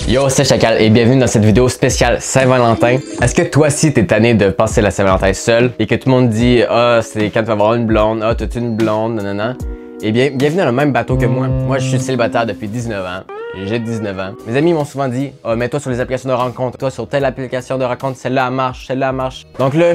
Yo, c'est Chacal et bienvenue dans cette vidéo spéciale Saint-Valentin. Est-ce que toi aussi t'es tanné de passer la Saint-Valentin seul et que tout le monde dit « Ah, c'est quand tu vas avoir une blonde, ah, t'as-tu une blonde, nanana ». Eh bien, bienvenue dans le même bateau que moi. Moi, je suis célibataire depuis 19 ans. J'ai 19 ans. Mes amis m'ont souvent dit « Ah, mets-toi sur les applications de rencontre. Toi, sur telle application de rencontre, celle-là marche, celle-là marche. » Donc là,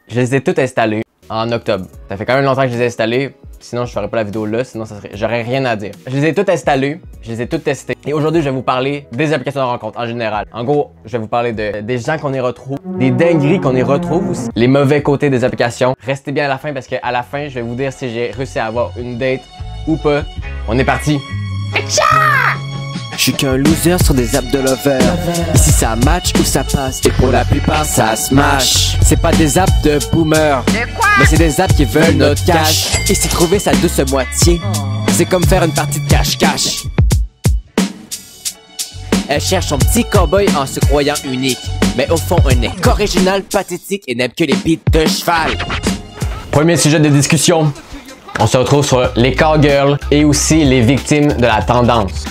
je les ai toutes installées en octobre. Ça fait quand même longtemps que je les ai installées. Sinon, je ferais pas la vidéo là, sinon j'aurais rien à dire. Je les ai toutes installées, je les ai toutes testées. Et aujourd'hui, je vais vous parler des applications de rencontre en général. En gros, je vais vous parler des gens qu'on y retrouve, des dingueries qu'on y retrouve aussi, les mauvais côtés des applications. Restez bien à la fin parce qu'à la fin, je vais vous dire si j'ai réussi à avoir une date ou pas. On est parti! Je suis qu'un loser sur des apps de lover. Ici ça match ou ça passe. Et pour la plupart ça smash. C'est pas des apps de boomer, mais c'est des apps qui veulent notre cash. Et si trouver sa douce moitié, c'est comme faire une partie de cache-cache. Elle cherche son petit cowboy en se croyant unique, mais au fond un est original, pathétique et n'aime que les beats de cheval. Premier sujet de discussion, on se retrouve sur les cowgirls et aussi les victimes de la tendance.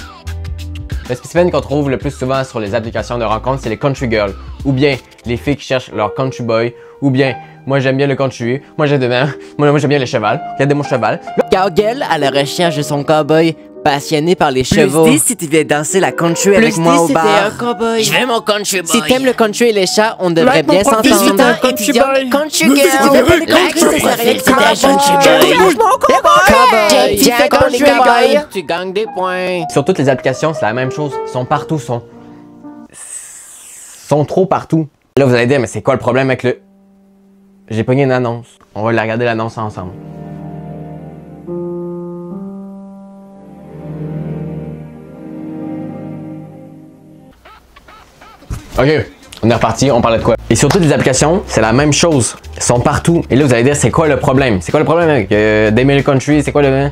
Le spécimen qu'on trouve le plus souvent sur les applications de rencontre, c'est les country girls, ou bien les filles qui cherchent leur country boy, ou bien moi j'aime bien le country, moi j'aime bien le cheval, regardez mon cheval. Cowgirl à la recherche de son cowboy, passionné par les chevaux. Plus 10 si tu viens danser la country avec moi au bar. Je veux mon country boy. Si t'aimes le country et les chats, on devrait bien s'entendre. 18 ans, étudiante, country girl. Country boy. Tu gagnes des points. Sur toutes les applications, c'est la même chose. Ils sont partout, sont trop partout. Là, vous allez dire, mais c'est quoi le problème avec le... J'ai pogné une annonce. On va la regarder l'annonce ensemble. Ok, on est reparti, on parlait de quoi? Et sur toutes les applications, c'est la même chose. Ils sont partout. Et là, vous allez dire, c'est quoi le problème? C'est quoi le problème avec d'aimer le country? C'est quoi le...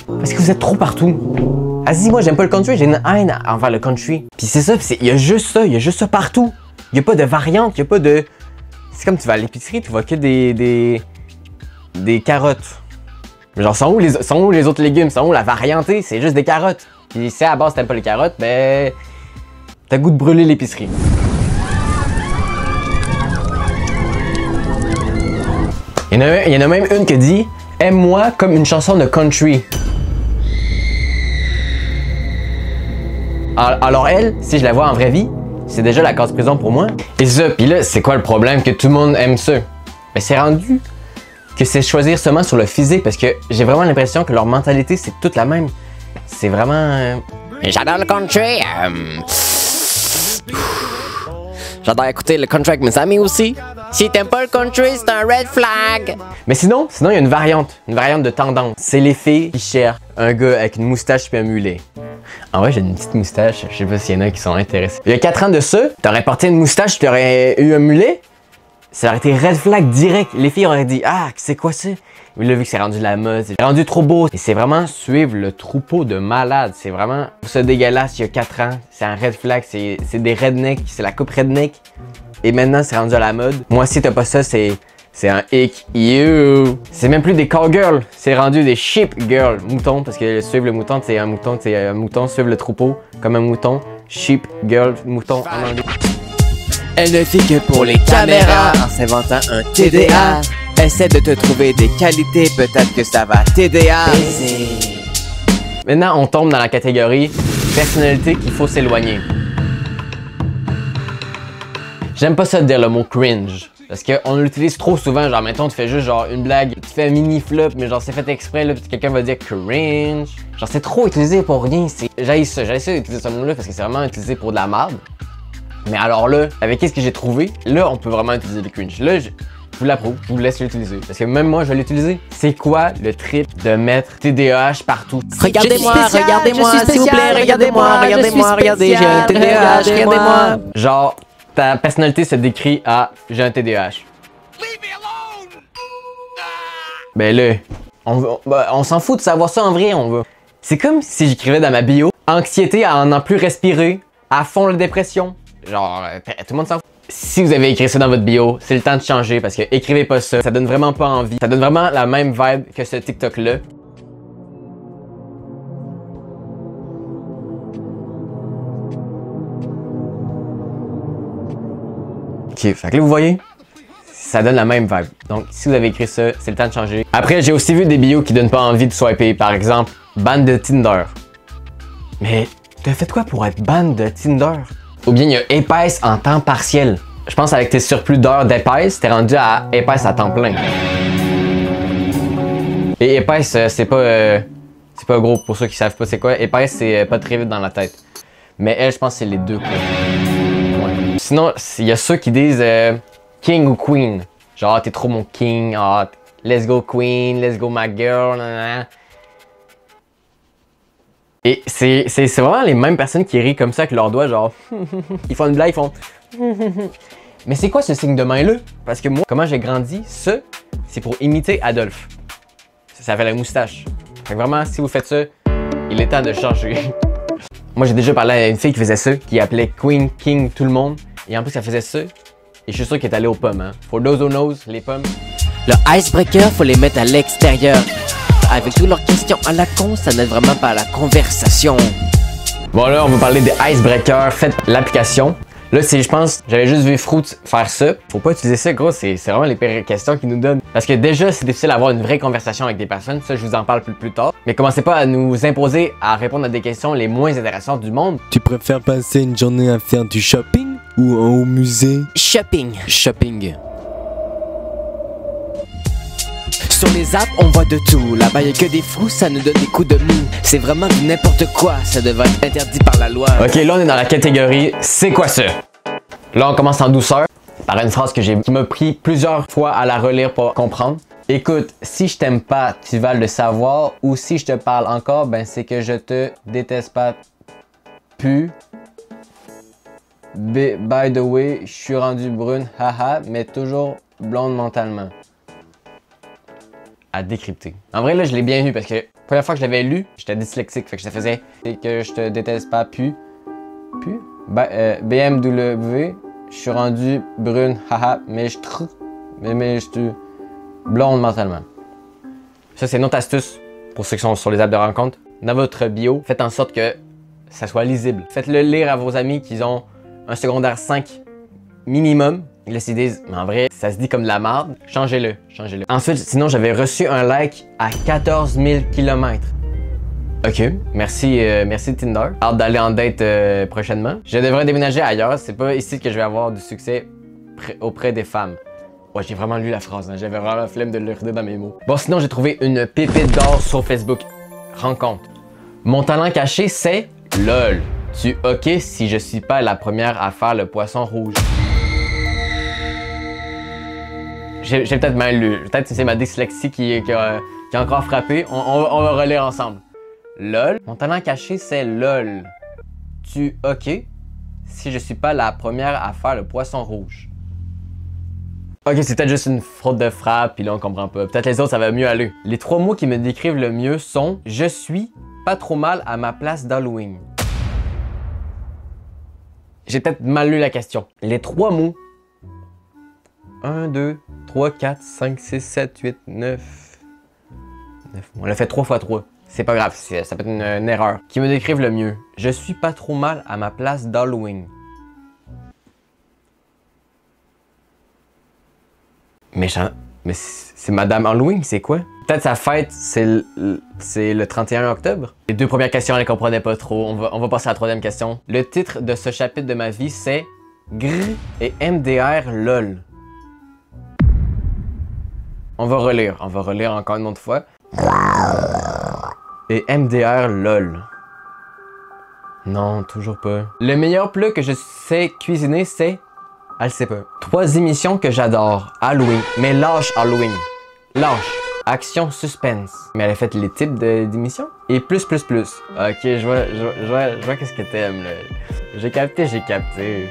Parce que vous êtes trop partout. Ah si, moi j'aime pas le country, j'ai une haine envers le country. Puis c'est ça, il y a juste ça partout. Il y a pas de variante, il y a pas de... C'est comme tu vas à l'épicerie, tu vois que des carottes. Genre, sont où les autres légumes? Sont où la varianté? C'est juste des carottes. Puis si à la base t'aimes pas les carottes, ben... T'as goût de brûler l'épicerie. Il y en a même une qui dit « Aime-moi comme une chanson de country ». Alors elle, si je la vois en vraie vie, c'est déjà la case prison pour moi. Et ça, pis là, c'est quoi le problème que tout le monde aime ça? Ben c'est rendu que c'est choisir seulement sur le physique parce que j'ai vraiment l'impression que leur mentalité c'est toute la même. C'est vraiment... J'adore le country. J'adore écouter le country avec mes amis aussi. Si t'aimes pas le country, c'est un red flag. Mais sinon, il y a une variante de tendance. C'est les filles qui cherchent un gars avec une moustache puis un mulet. En vrai, j'ai une petite moustache, je sais pas s'il y en a qui sont intéressés. Il y a 4 ans de ça, t'aurais porté une moustache, t'aurais eu un mulet, ça aurait été red flag direct. Les filles auraient dit « Ah, c'est quoi ça? » Mais là, vu que c'est rendu la mode, c'est rendu trop beau. Et c'est vraiment suivre le troupeau de malades. C'est vraiment ça dégueulasse il y a 4 ans. C'est un red flag, c'est des rednecks, c'est la coupe redneck. Et maintenant, c'est rendu à la mode. Moi, si t'as pas ça, c'est un hic. You. C'est même plus des cowgirls, c'est rendu des sheep girls. Moutons, parce que suivre le mouton, c'est un mouton, suivre le troupeau comme un mouton. Sheep girl, mouton en anglais. Elle ne vit que pour les caméras en s'inventant un TDA. Essaie de te trouver des qualités, peut-être que ça va t'aider à baiser. Maintenant, on tombe dans la catégorie personnalité qu'il faut s'éloigner. J'aime pas ça de dire le mot cringe. Parce qu'on l'utilise trop souvent, genre mettons tu fais juste genre une blague, tu fais un mini flop, mais genre c'est fait exprès là, puis quelqu'un va dire cringe. Genre c'est trop utilisé pour rien, j'haïs ça d'utiliser ce mot-là parce que c'est vraiment utilisé pour de la merde. Mais alors là, avec qu'est-ce que j'ai trouvé, là on peut vraiment utiliser le cringe. Là, je vous l'approuve, je vous laisse l'utiliser. Parce que même moi, je vais l'utiliser. C'est quoi le trip de mettre TDAH partout? Regardez-moi, s'il vous plaît, regardez-moi, regardez, j'ai un TDAH, regardez-moi. Genre, ta personnalité se décrit à « j'ai un TDAH ». Ben là, on s'en fout de savoir ça en vrai, on va. C'est comme si j'écrivais dans ma bio « anxiété à n'en plus respirer, à fond la dépression ». Genre, tout le monde s'en fout. Si vous avez écrit ça dans votre bio, c'est le temps de changer parce que écrivez pas ça. Ça donne vraiment pas envie. Ça donne vraiment la même vibe que ce TikTok-là. Ok, fait que là, vous voyez, ça donne la même vibe. Donc, si vous avez écrit ça, c'est le temps de changer. Après, j'ai aussi vu des bios qui donnent pas envie de swiper. Par exemple, ban de Tinder. Mais, t'as fait quoi pour être ban de Tinder? Ou bien, il y a épaisse en temps partiel. Je pense avec tes surplus d'heures d'épaisse, t'es rendu à épaisse à temps plein. Et épaisse, c'est pas gros pour ceux qui savent pas c'est quoi. Épaisse, c'est pas très vite dans la tête. Mais elle, je pense que c'est les deux quoi. Ouais. Sinon, il y a ceux qui disent king ou queen. Genre, t'es trop mon king, let's go queen, let's go my girl, nanana. Et c'est vraiment les mêmes personnes qui rient comme ça avec leurs doigts, genre, ils font une blague, ils font. Mais c'est quoi ce signe de main-là? Parce que moi, comment j'ai grandi, ça, c'est pour imiter Adolphe. Ça fait la moustache. Fait que vraiment, si vous faites ça, il est temps de changer. Moi, j'ai déjà parlé à une fille qui faisait ça, qui appelait Queen, King, tout le monde. Et en plus, elle faisait ça. Et je suis sûr qu'elle est allée aux pommes, hein. For those who knows, les pommes. Le icebreaker, faut les mettre à l'extérieur. Avec toutes leurs questions à la con, ça n'aide vraiment pas à la conversation. Bon là, on va parler des icebreakers. Faites l'application. Là, je pense, j'avais juste vu Fruit faire ça. Faut pas utiliser ça, gros. C'est vraiment les pires questions qu'ils nous donnent. Parce que déjà, c'est difficile d'avoir une vraie conversation avec des personnes. Ça, je vous en parle plus tard. Mais commencez pas à nous imposer à répondre à des questions les moins intéressantes du monde. Tu préfères passer une journée à faire du shopping ou au musée? Shopping. Sur les apps, on voit de tout. Là-bas, y'a que des fous, ça nous donne des coups de mou. C'est vraiment du n'importe quoi, ça devrait être interdit par la loi. Ok, là, on est dans la catégorie « C'est quoi ça? » Là, on commence en douceur par une phrase qui m'a pris plusieurs fois à la relire pour comprendre. Écoute, si je t'aime pas, tu vas le savoir. Ou si je te parle encore, ben c'est que je te déteste pas plus. By the way, je suis rendu brune, haha, mais toujours blonde mentalement. À décrypter. En vrai, là, je l'ai bien lu parce que la première fois que je l'avais lu, j'étais dyslexique. Fait que ça faisait c'est que je te déteste pas plus. BMW, je suis rendu brune, haha, mais je suis blonde mentalement. Ça, c'est une autre astuce pour ceux qui sont sur les apps de rencontre. Dans votre bio, faites en sorte que ça soit lisible. Faites-le lire à vos amis qui ont un secondaire 5 minimum. Là, s'ils disent, mais en vrai, ça se dit comme de la merde, changez-le. Ensuite, sinon, j'avais reçu un like à 14 000 km. Ok, merci Tinder. Hâte d'aller en date prochainement. Je devrais déménager ailleurs, c'est pas ici que je vais avoir du succès auprès des femmes. Ouais, j'ai vraiment lu la phrase, hein. J'avais vraiment la flemme de le redire dans mes mots. Bon, sinon, j'ai trouvé une pépite d'or sur Facebook. Rencontre. Mon talent caché, c'est LOL. Tu ok si je suis pas la première à faire le poisson rouge? J'ai peut-être mal lu. Peut-être que c'est ma dyslexie qui a encore frappé. On va relire ensemble. LOL. Mon talent caché, c'est LOL. Tu ok si je suis pas la première à faire le poisson rouge? Ok, c'est peut-être juste une faute de frappe, puis là on comprend pas. Peut-être les autres, ça va mieux aller. Les 3 mots qui me décrivent le mieux sont « Je suis pas trop mal à ma place d'Halloween ». J'ai peut-être mal lu la question. Les 3 mots. 1, 2, 3, 4, 5, 6, 7, 8, 9. On l'a fait 3 fois 3. C'est pas grave, ça peut être une erreur. Qui me décrivent le mieux. Je suis pas trop mal à ma place d'Halloween. Mais c'est Madame Halloween, c'est quoi? Peut-être sa fête, c'est le 31 octobre? Les 2 premières questions, elle les comprenait pas trop. On va passer à la 3e question. Le titre de ce chapitre de ma vie, c'est Grrr et MDR LOL. On va relire encore une autre fois. Et MDR LOL. Non, toujours pas. Le meilleur plat que je sais cuisiner, c'est... Elle sait pas. 3 émissions que j'adore. Halloween. Mais lâche Halloween. Lâche. Action suspense. Mais elle a fait les types d'émissions. Et plus. Ok, je vois qu'est-ce que t'aimes là. J'ai capté.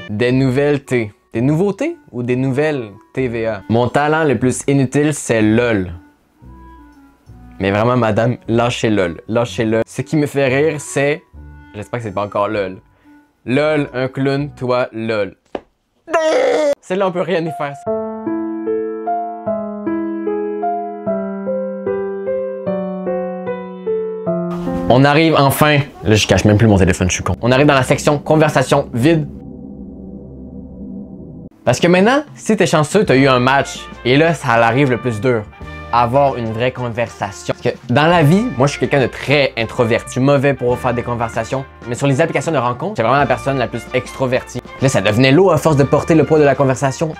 Des nouvelles T. Des nouveautés ou des nouvelles TVA? Mon talent le plus inutile, c'est LOL. Mais vraiment, madame, lâchez LOL. Ce qui me fait rire, c'est... J'espère que c'est pas encore LOL. LOL, un clown, toi, LOL. Celle-là, on peut rien y faire. On arrive enfin... Là, je cache même plus mon téléphone, je suis con. On arrive dans la section conversation vide. Parce que maintenant, si t'es chanceux, t'as eu un match, et là, ça arrive le plus dur. Avoir une vraie conversation. Parce que dans la vie, moi je suis quelqu'un de très introverti. Je suis mauvais pour faire des conversations. Mais sur les applications de rencontre, j'ai vraiment la personne la plus extrovertie. Là, ça devenait lourd à force de porter le poids de la conversation.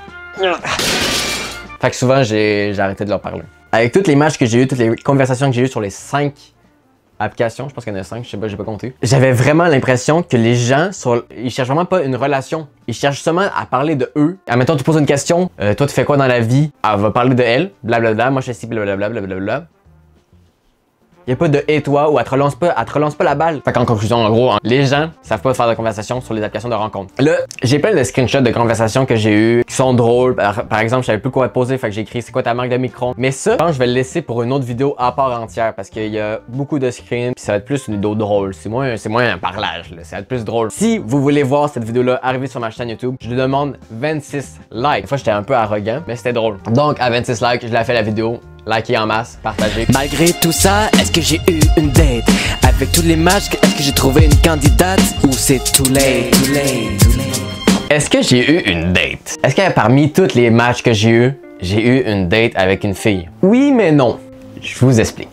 Fait que souvent, j'ai arrêté de leur parler. Avec toutes les matchs que j'ai eu, toutes les conversations que j'ai eues sur les 5 applications, je pense qu'il y en a 5, je sais pas, j'ai pas compté. J'avais vraiment l'impression que les gens, ils cherchent vraiment pas une relation. Ils cherchent seulement à parler de eux. Admettons, tu poses une question, toi tu fais quoi dans la vie? Elle va parler de elle, blablabla, moi je fais ci, blablabla, blablabla. Il n'y a pas de et toi ou elle te relance pas la balle. Fait qu'en conclusion, en gros, les gens savent pas faire de conversation sur les applications de rencontre. Là, j'ai plein de screenshots de conversations que j'ai eues qui sont drôles. Par exemple, je savais plus quoi poser, fait que j'ai écrit c'est quoi ta marque de micro. Mais ça, je pense que je vais le laisser pour une autre vidéo à part entière parce qu'il y a beaucoup de screens puis ça va être plus une vidéo drôle. C'est moins un parlage, là. Ça va être plus drôle. Si vous voulez voir cette vidéo-là arriver sur ma chaîne YouTube, je demande 26 likes. Des fois, j'étais un peu arrogant, mais c'était drôle. Donc, à 26 likes, je l'ai fait la vidéo. Likez en masse, partagez. Malgré tout ça, est-ce que j'ai eu une date? Avec tous les matchs, est-ce que j'ai trouvé une candidate? Ou c'est too late? Est-ce que j'ai eu une date? Est-ce que parmi tous les matchs que j'ai eu une date avec une fille? Oui, mais non. Je vous explique.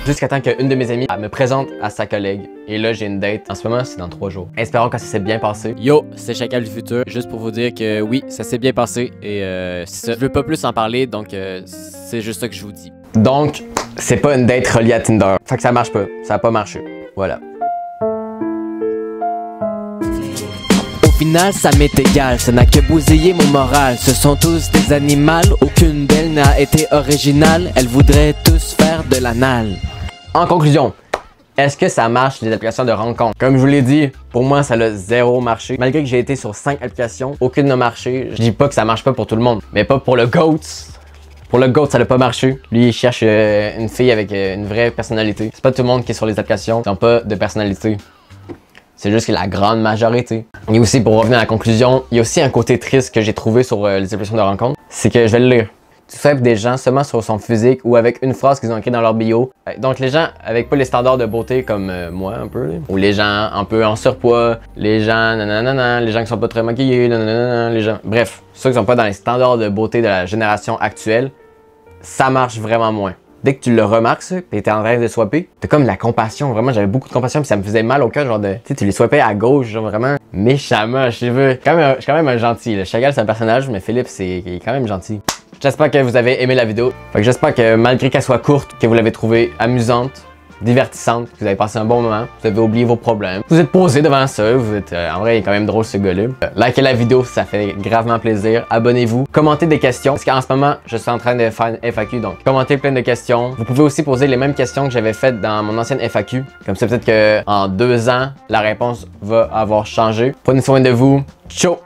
Jusqu'à temps qu'une de mes amies me présente à sa collègue. Et là, j'ai une date. En ce moment, c'est dans 3 jours. Espérons que ça s'est bien passé. Yo, c'est Chacal du futur. Juste pour vous dire que oui, ça s'est bien passé. Et c'est ça. Je veux pas plus en parler, donc c'est juste ça que je vous dis. Donc, c'est pas une date reliée à Tinder. Fait que ça marche pas. Ça a pas marché. Voilà. Au final, ça m'est égal, ça n'a que bousillé mon moral. Ce sont tous des animaux, aucune d'elles n'a été originale. Elles voudraient tous faire de l'anal. En conclusion, est-ce que ça marche les applications de rencontre? Comme je vous l'ai dit, pour moi, ça a 0 marché. Malgré que j'ai été sur 5 applications, aucune n'a marché. Je dis pas que ça marche pas pour tout le monde, mais pas pour le GOAT. Pour le GOAT, ça n'a pas marché. Lui, il cherche une fille avec une vraie personnalité. C'est pas tout le monde qui est sur les applications qui n'ont pas de personnalité. C'est juste que la grande majorité. Et aussi, pour revenir à la conclusion, il y a aussi un côté triste que j'ai trouvé sur les applications de rencontre. C'est que je vais le lire. Tu swipes des gens seulement sur son physique ou avec une phrase qu'ils ont écrite dans leur bio. Donc les gens avec pas les standards de beauté comme moi un peu, là. Ou les gens un peu en surpoids, les gens nanana, les gens qui sont pas très maquillés, nanana, les gens... Bref, ceux qui sont pas dans les standards de beauté de la génération actuelle, ça marche vraiment moins. Dès que tu le remarques ça, pis t'es en train de swapper, t'as comme de la compassion, vraiment j'avais beaucoup de compassion pis ça me faisait mal au cœur, genre de... Tu sais, tu les swipais à gauche, genre vraiment méchamment, je veux. Je suis quand même un gentil, là. Chagall c'est un personnage, mais Philippe il est quand même gentil. J'espère que vous avez aimé la vidéo. Fait que j'espère que malgré qu'elle soit courte, que vous l'avez trouvée amusante, divertissante, que vous avez passé un bon moment, vous avez oublié vos problèmes. Vous êtes posé devant ça, vous êtes... en vrai, il est quand même drôle ce gars-là. Likez la vidéo, ça fait gravement plaisir. Abonnez-vous, commentez des questions, parce qu'en ce moment, je suis en train de faire une FAQ, donc commentez plein de questions. Vous pouvez aussi poser les mêmes questions que j'avais faites dans mon ancienne FAQ. Comme ça, peut-être qu'en 2 ans, la réponse va avoir changé. Prenez soin de vous. Ciao!